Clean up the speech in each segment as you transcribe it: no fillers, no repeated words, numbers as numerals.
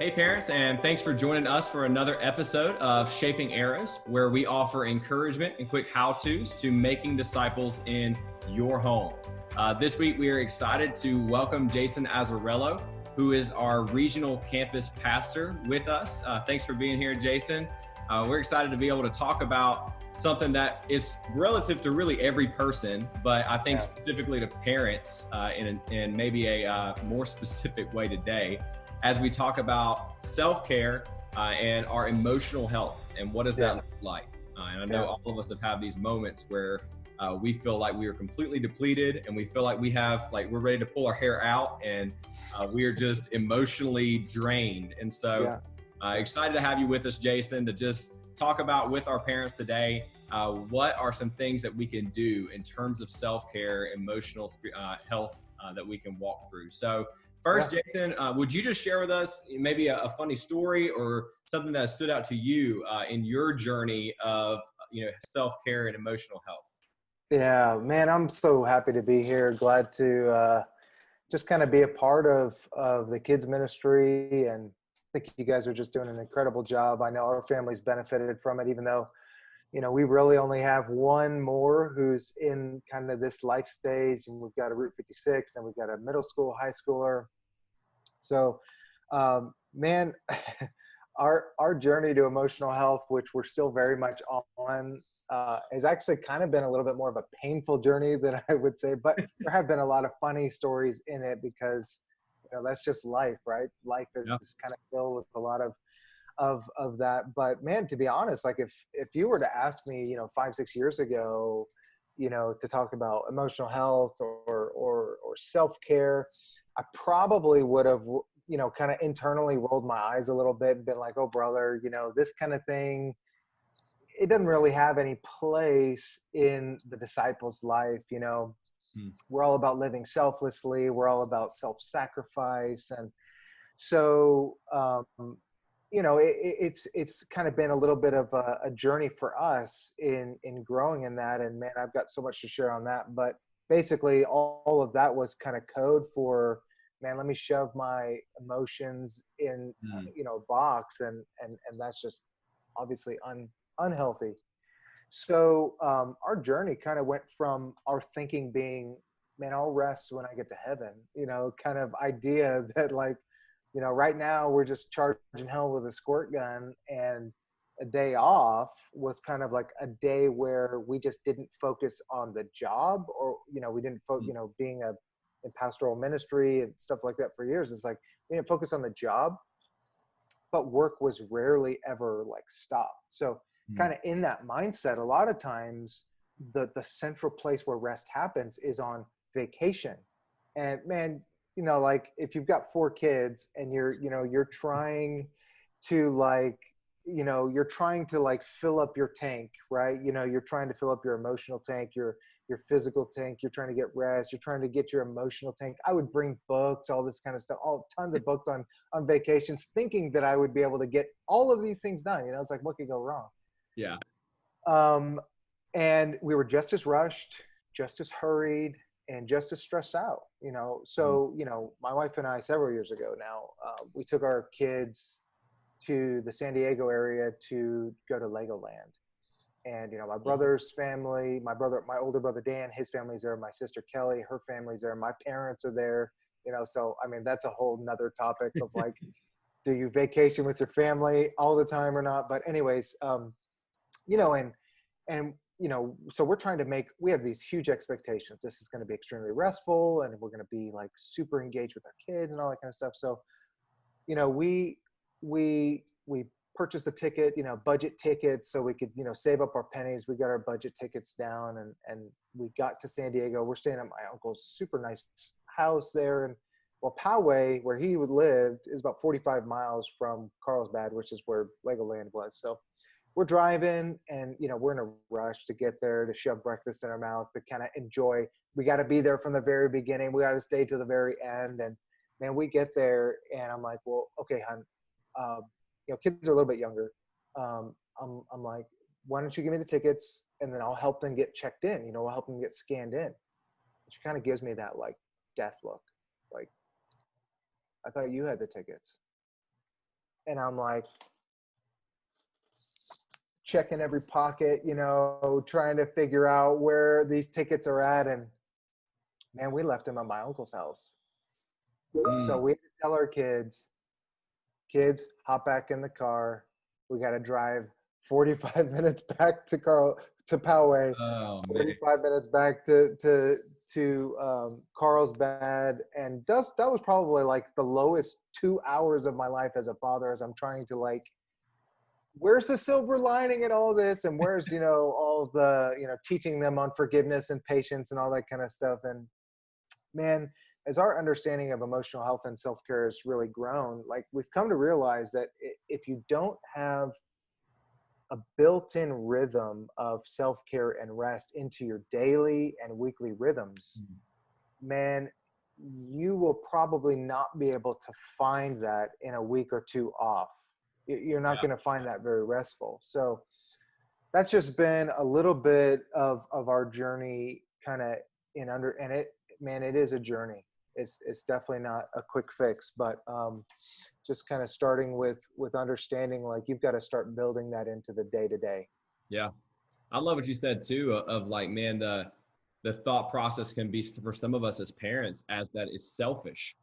Hey, parents, and thanks for joining us for another episode of Shaping Eras, where we offer encouragement and quick how to's to making disciples in your home. This week, we are excited to welcome Jason Azzarello, who is our regional campus pastor, with us. Thanks for being here, Jason. We're excited to be able to talk about something that is relative to really every person, but I think specifically to parents in maybe a more specific way today, as we talk about self-care and our emotional health and what does that look like. And I know all of us have had these moments where we feel like we are completely depleted and we feel like we're ready to pull our hair out and we are just emotionally drained. And so excited to have you with us, Jason, to just talk about with our parents today, what are some things that we can do in terms of self-care, emotional health that we can walk through. So first, Jason, would you just share with us maybe a funny story or something that stood out to you in your journey of self-care and emotional health? Yeah, man, I'm so happy to be here. Glad to just kind of be a part of the kids ministry, and I think you guys are just doing an incredible job. I know our family's benefited from it, even though we really only have one more who's in kind of this life stage, and we've got a Route 56, and we've got a middle school, high schooler. So, man, our journey to emotional health, which we're still very much on, has actually kind of been a little bit more of a painful journey than I would say, but there have been a lot of funny stories in it because, that's just life, right? Life is kind of filled with a lot of that. But man, to be honest, like if you were to ask me, 5-6 years ago, to talk about emotional health or self-care, I probably would have, kind of internally rolled my eyes a little bit and been like, oh, brother, this kind of thing, it doesn't really have any place in the disciples' life. We're all about living selflessly. We're all about self-sacrifice. And so, it's kind of been a little bit of a journey for us in growing in that. And man, I've got so much to share on that. But basically, all of that was kind of code for, man, let me shove my emotions in a box, and that's just obviously unhealthy. So our journey kind of went from our thinking being, man, I'll rest when I get to heaven, kind of idea that like, right now we're just charging hell with a squirt gun, and a day off was kind of like a day where we just didn't focus on the job, or, we didn't focus, being in pastoral ministry and stuff like that for years. It's like, we didn't focus on the job, but work was rarely ever like stopped. So kind of in that mindset, a lot of times the central place where rest happens is on vacation. And man, like if you've got 4 kids and you're trying to like, you're trying to like fill up your tank, right? You're trying to fill up your emotional tank, your physical tank, you're trying to get rest, you're trying to get your emotional tank. I would bring books, all this kind of stuff, all tons of books on vacations, thinking that I would be able to get all of these things done. It's like, what could go wrong? Yeah. And we were just as rushed, just as hurried, and just as stressed out, So, my wife and I, several years ago now, we took our kids to the San Diego area to go to Legoland. And, my brother's family, my older brother, Dan, his family's there, my sister, Kelly, her family's there, my parents are there, so, I mean, that's a whole nother topic of like, do you vacation with your family all the time or not? But anyways, so we're trying to we have these huge expectations. This is going to be extremely restful, and we're going to be like super engaged with our kids and all that kind of stuff. So, we purchased the ticket, budget tickets, so we could, save up our pennies. We got our budget tickets down, and we got to San Diego. We're staying at my uncle's super nice house there. And well, Poway, where he lived, is about 45 miles from Carlsbad, which is where Legoland was. So we're driving, and we're in a rush to get there, to shove breakfast in our mouth, to kind of enjoy. We got to be there from the very beginning. We got to stay to the very end. And man, we get there, and I'm like, well, okay, hon, kids are a little bit younger. I'm like, why don't you give me the tickets, and then I'll help them get checked in. I'll help them get scanned in. She kind of gives me that like death look, like, I thought you had the tickets. and I'm like checking every pocket, trying to figure out where these tickets are at. And man, we left them at my uncle's house. So Mm. we had to tell our kids, hop back in the car. We got to drive 45 minutes back to Poway, Oh man. 45 minutes back to Carlsbad. And that was probably like the lowest 2 hours of my life as a father, as I'm trying to like, where's the silver lining in all this? And where's, all the, teaching them on forgiveness and patience and all that kind of stuff. And man, as our understanding of emotional health and self-care has really grown, like we've come to realize that if you don't have a built-in rhythm of self-care and rest into your daily and weekly rhythms, man, you will probably not be able to find that in a week or two off. You're not Yeah. going to find that very restful. So that's just been a little bit of our journey kind of and it is a journey. It's definitely not a quick fix, but just kind of starting with understanding, like you've got to start building that into the day to day. Yeah. I love what you said too, of like, man, the thought process can be for some of us as parents as that is selfish.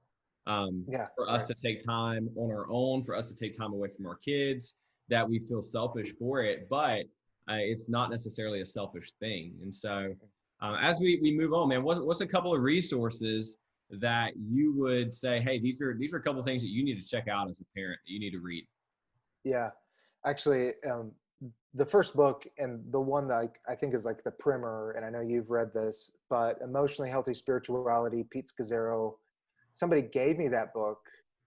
Yeah, For us right. to take time on our own, for us to take time away from our kids, that we feel selfish for it, but it's not necessarily a selfish thing. And so, as we move on, man, what's a couple of resources that you would say, hey, these are a couple of things that you need to check out as a parent that you need to read? Yeah, actually, the first book and the one that I think is like the primer, and I know you've read this, but Emotionally Healthy Spirituality, Pete Scazzero. Somebody gave me that book,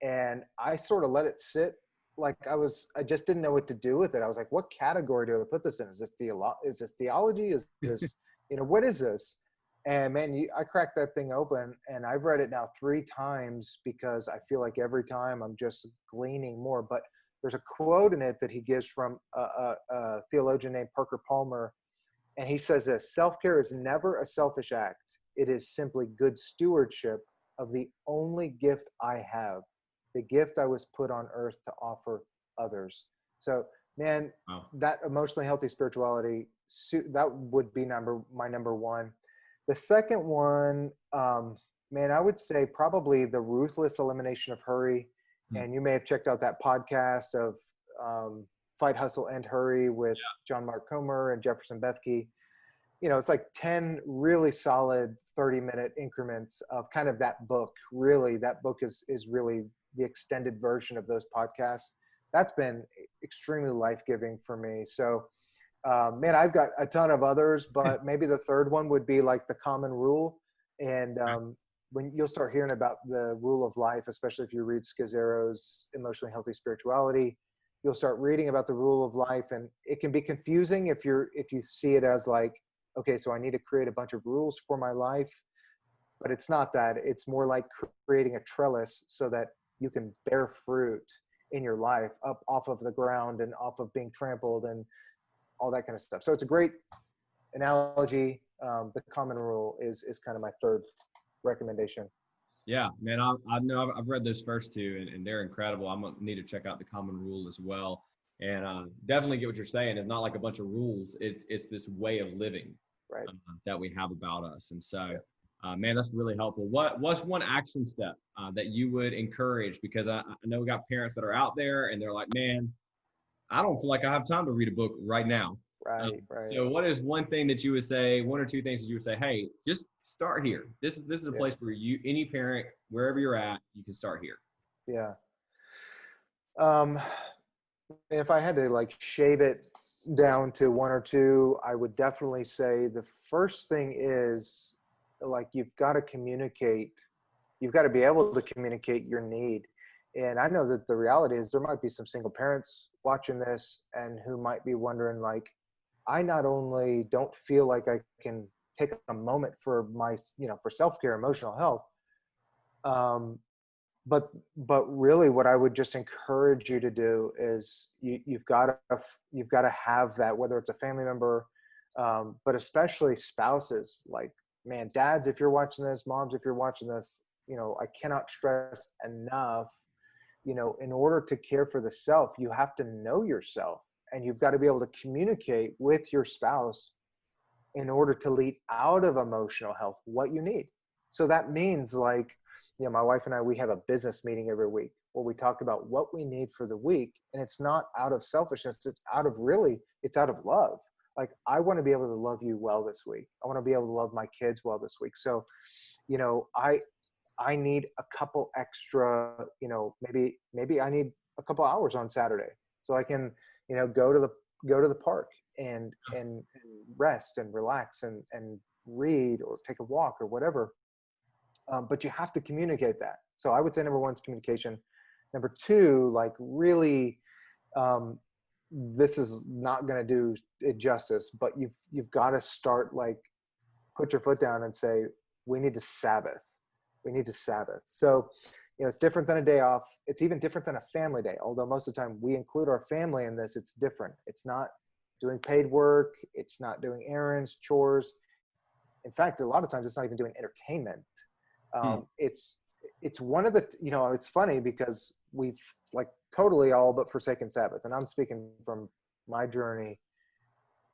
and I sort of let it sit. Like I just didn't know what to do with it. I was like, what category do I put this in? Is this theology? Is this, what is this? And man, I cracked that thing open, and I've read it now 3 times because I feel like every time I'm just gleaning more. But there's a quote in it that he gives from a theologian named Parker Palmer, and he says this: self-care is never a selfish act. It is simply good stewardship of the only gift I have, the gift I was put on earth to offer others. So, man, Wow. that emotionally healthy spirituality, that would be my number one. The second one, man, I would say probably The Ruthless Elimination of Hurry. Hmm. And you may have checked out that podcast of Fight, Hustle, and Hurry with John Mark Comer and Jefferson Bethke. It's like 10 really solid 30-minute increments of kind of that book. Really, that book is really the extended version of those podcasts. That's been extremely life-giving for me. So, man, I've got a ton of others, but maybe the third one would be like The Common Rule. And when you'll start hearing about the rule of life, especially if you read Scazzero's Emotionally Healthy Spirituality, you'll start reading about the rule of life, and it can be confusing if you see it as like, okay, so I need to create a bunch of rules for my life, but it's not that. It's more like creating a trellis so that you can bear fruit in your life up off of the ground and off of being trampled and all that kind of stuff. So it's a great analogy. The Common Rule is kind of my third recommendation. Yeah, man, I know I've read those first two, and they're incredible. I'm gonna need to check out The Common Rule as well, and definitely get what you're saying. It's not like a bunch of rules. It's this way of living Right. that we have about us. And so, Yeah. man, that's really helpful. What's one action step that you would encourage? Because I know we got parents that are out there and they're like, man, I don't feel like I have time to read a book right now. Right. Right. So what is one thing that you would say, one or two things that you would say, hey, just start here. This is a Yeah. place where any parent, wherever you're at, you can start here. Yeah. Um, if I had to like shave it down to one or two, I would definitely say the first thing is like you've got to communicate. You've got to be able to communicate your need. And I know that the reality is there might be some single parents watching this and who might be wondering, like, I not only don't feel like I can take a moment for for self-care, emotional health, um, but really what I would just encourage you to do is you've got to have that, whether it's a family member, but especially spouses. Like, man, dads, if you're watching this, moms, if you're watching this, I cannot stress enough in order to care for the self, you have to know yourself, and you've got to be able to communicate with your spouse in order to lead out of emotional health what you need. So that means, like, my wife and I, we have a business meeting every week where we talk about what we need for the week. And it's not out of selfishness. It's out of love. Like, I want to be able to love you well this week. I want to be able to love my kids well this week. So, I need a couple extra, maybe I need a couple hours on Saturday so I can, go to the park and rest and relax and read or take a walk or whatever. But you have to communicate that. So I would say number one is communication. Number two, like, really, this is not going to do it justice, but you've got to start, like, put your foot down and say, we need to Sabbath. We need to Sabbath. So, it's different than a day off. It's even different than a family day. Although most of the time we include our family in this, it's different. It's not doing paid work. It's not doing errands, chores. In fact, a lot of times it's not even doing entertainment. It's one of the, it's funny because we've, like, totally all but forsaken Sabbath. And I'm speaking from my journey,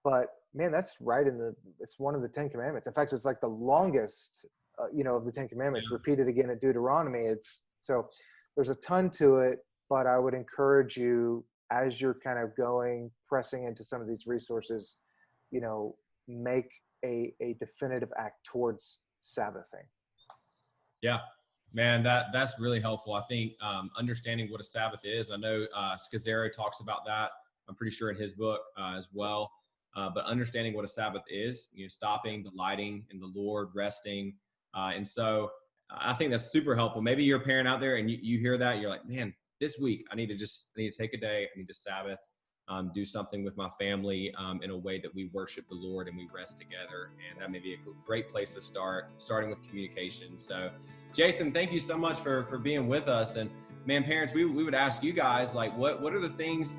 but man, that's right it's one of the 10 commandments. In fact, it's like the longest, of the 10 commandments, repeated again in Deuteronomy. So there's a ton to it, but I would encourage you, as you're kind of pressing into some of these resources, make a definitive act towards Sabbathing. Yeah, man, that's really helpful. I think understanding what a Sabbath is. I know Scazzero talks about that. I'm pretty sure in his book as well. But understanding what a Sabbath is, stopping, delighting in the Lord, resting. And so I think that's super helpful. Maybe you're a parent out there and you hear that, and you're like, man, this week I need to take a day. I need to Sabbath, do something with my family in a way that we worship the Lord and we rest together. And that may be a great place to starting with communication. So Jason, thank you so much for being with us. And man, parents, we would ask you guys, like, what are the things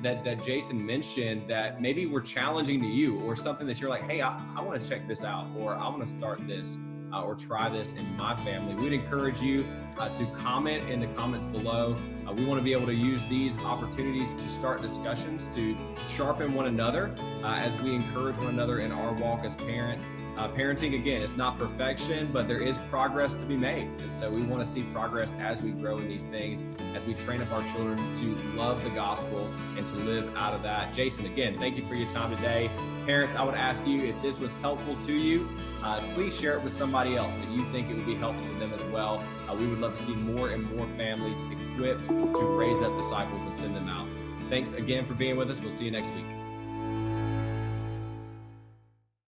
that Jason mentioned that maybe were challenging to you, or something that you're like, hey, I want to check this out, or I want to start this, or try this in my family. We'd encourage you to comment in the comments below. We want to be able to use these opportunities to start discussions, to sharpen one another as we encourage one another in our walk as parents. Parenting, again, it's not perfection, but there is progress to be made. And so we want to see progress as we grow in these things, as we train up our children to love the gospel and to live out of that. Jason, again, thank you for your time today. Parents, I would ask you, if this was helpful to you, please share it with somebody else that you think it would be helpful to them as well. We would love to see more and more families equipped to raise up disciples and send them out. Thanks again for being with us. We'll see you next week.